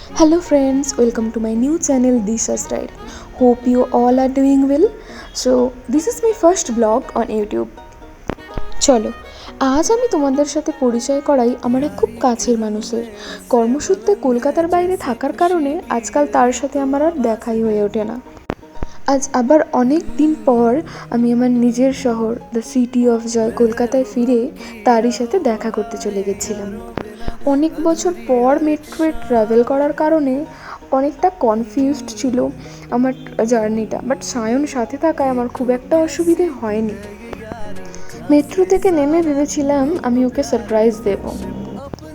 Hello friends, welcome to my new channel Disha's Diary. Hope you all are doing well. So this is my first vlog on YouTube. চলো আজ আমি তোমাদের সাথে পরিচয় করাই আমার এক খুব কাছের মানুষের। কর্মসূত্রে কলকাতার বাইরে থাকার কারণে আজকাল তার সাথে আমার আর দেখাই হয়ে ওঠে না। আজ আবার অনেক দিন পর আমি আমার নিজের শহর দ্য সিটি অফ জয় কলকাতায় ফিরে তারই সাথে দেখা করতে চলে গেছিলাম। অনেক বছর পর মেট্রোয় ট্রাভেল করার কারণে অনেকটা কনফিউজড ছিল আমার জার্নিটা, বাট সায়ন সাথে থাকায় আমার খুব একটা অসুবিধে হয়নি। মেট্রো থেকে নেমে ভেবেছিলাম আমি ওকে সারপ্রাইজ দেব,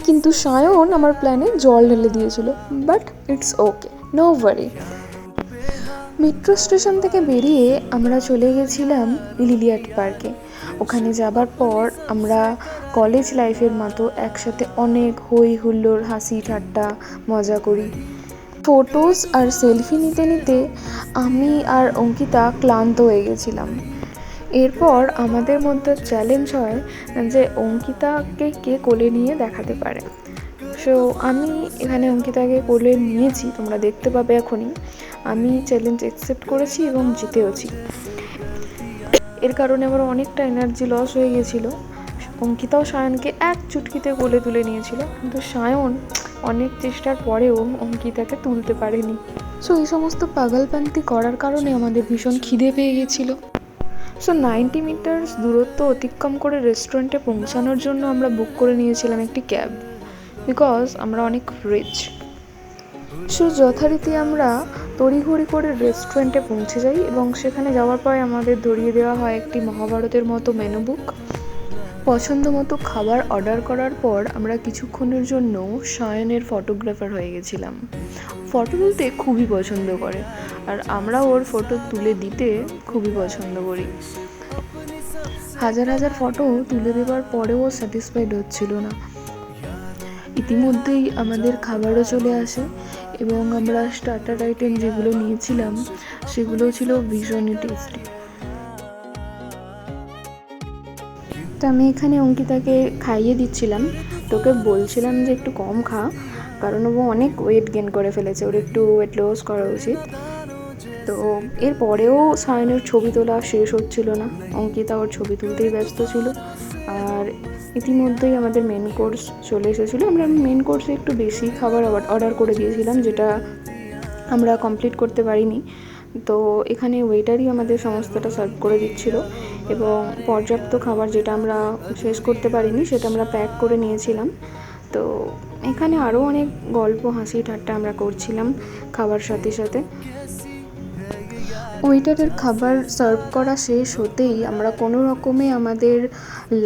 কিন্তু সায়ন আমার প্ল্যানে জল ঢেলে দিয়েছিল, but it's okay, no worry. Metro station থেকে বেরিয়ে আমরা চলে গেছিলাম লিলিয়াট পার্কে। ওখানে যাবার পর আমরা কলেজ লাইফের মতো একসাথে অনেক হই হুল্লোড়, হাসি ঠাট্টা, মজা করি। ফটোজ আর সেলফি নিতে নিতে আমি আর অঙ্কিতা ক্লান্ত হয়ে গেছিলাম। এরপর আমাদের মধ্যে চ্যালেঞ্জ হয় যে অঙ্কিতাকে কে কোলে নিয়ে দেখাতে পারে। সো আমি এখানে অঙ্কিতাকে কোলে নিয়েছি, তোমরা দেখতে পাবে এখনই। আমি চ্যালেঞ্জ অ্যাকসেপ্ট করেছি এবং জিতেওছি। এর কারণে আমার অনেকটা এনার্জি লস হয়ে গেছিলো। অঙ্কিতাও সায়নকে এক চুটকিতে কোলে তুলে নিয়েছিল, কিন্তু সায়ন অনেক চেষ্টার পরেও অঙ্কিতাকে তুলতে পারেনি। সো এই সমস্ত পাগলপান্তি করার কারণে আমাদের ভীষণ খিদে পেয়ে গেছিলো। সো 90 মিটার্স দূরত্ব অতিক্রম করে রেস্টুরেন্টে পৌঁছানোর জন্য আমরা বুক করে নিয়েছিলাম একটি ক্যাব, বিকজ আমরা অনেক রিচ। সো যথারীতি আমরা তড়িঘড়ি করে রেস্টুরেন্টে পৌঁছে যাই এবং সেখানে যাওয়ার পরে আমাদের ধরিয়ে দেওয়া হয় একটি মহাভারতের মতো মেনু বুক। পছন্দ মতো খাবার অর্ডার করার পর আমরা কিছুক্ষণের জন্য সায়নের ফটোগ্রাফার হয়ে গেছিলাম। ফটো তুলতে খুবই পছন্দ করে, আর আমরা ওর ফটো তুলে দিতে খুবই পছন্দ করি। হাজার হাজার ফটো তুলে দেওয়ার পরেও স্যাটিসফাইড হচ্ছিল না। ইতিমধ্যেই আমাদের খাবারও চলে আসে এবং আমরা স্টার্টার আইটেম যেগুলো নিয়েছিলাম সেগুলো ছিল ভীষণই টেস্টি। তো আমি এখানে অঙ্কিতাকে খাইয়ে দিচ্ছিলাম, তোকে বলছিলাম যে একটু কম খা, কারণ ও অনেক ওয়েট গেন করে ফেলেছে, ওর একটু ওয়েট লস করা উচিত। তো এরপরেও সায়নের ছবি তোলা শেষ হচ্ছিল না, অঙ্কিতা ওর ছবি তুলতেই ব্যস্ত ছিল। আর ইতিমধ্যেই আমাদের মেন কোর্স চলে এসেছিলো। আমরা মেন কোর্সে একটু বেশি খাবার অর্ডার করে দিয়েছিলাম, যেটা আমরা কমপ্লিট করতে পারিনি। তো এখানে ওয়েটারই আমাদের সমস্তটা সার্ভ করে দিচ্ছিল এবং পর্যাপ্ত খাবার যেটা আমরা শেষ করতে পারিনি সেটা আমরা প্যাক করে নিয়েছিলাম। তো এখানে আরও অনেক গল্প, হাসি ঠাট্টা আমরা করছিলাম খাবার সাথে সাথে। ওয়েটারের খাবার সার্ভ করা শেষ হতেই আমরা কোনো রকমে আমাদের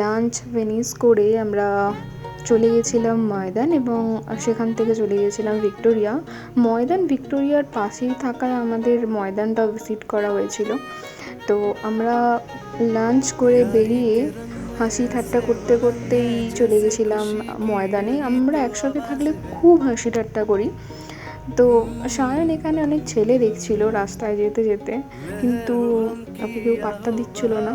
লাঞ্চ ফিনিশ করে আমরা চলে গেছিলাম ময়দান এবং সেখান থেকে চলে গেছিলাম ভিক্টোরিয়া। ভিক্টোরিয়ার পাশেই থাকায় আমাদের ময়দানটা ভিজিট করা হয়েছিল। তো আমরা লাঞ্চ করে বেরিয়ে হাসি ঠাট্টা করতে করতেই চলে গেছিলাম ময়দানে। আমরা একসাথে থাকলে খুব হাসি ঠাট্টা করি। তো সায়ন এখানে অনেক ছেলে দেখছিল রাস্তায় যেতে যেতে, কিন্তু ওকে কেউ পাত্তা দিচ্ছিল না।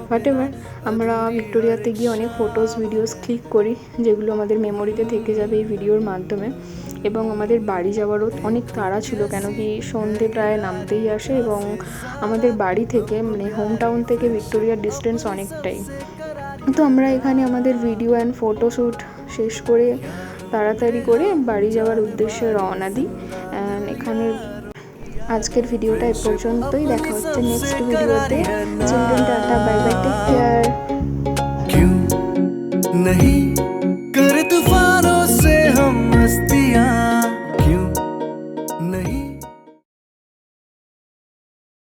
হোয়াটএভার, আমরা ভিক্টোরিয়াতে গিয়ে অনেক ফটোস ভিডিওস ক্লিক করি, যেগুলো আমাদের মেমোরিতে থেকে যাবে এই ভিডিওর মাধ্যমে। এবং আমাদের বাড়ি যাওয়ারও অনেক তাড়া ছিল, কেন কি সন্ধে প্রায় নামতেই আসে এবং আমাদের বাড়ি থেকে মানে হোম টাউন থেকে ভিক্টোরিয়ার ডিস্টেন্স অনেকটাই। তো আমরা এখানে আমাদের ভিডিও অ্যান্ড ফটোশ্যুট শেষ করে তাড়াতাড়ি করে বাড়ি যাওয়ার উদ্দেশ্যে রওনা দিই। অ্যান্ড এখানে আজকের ভিডিওটা এ পর্যন্তই। দেখা হচ্ছে নেক্সট ভিডিওতে। চিলড্রেন টাটা, বাই বাই, টেক কেয়ার।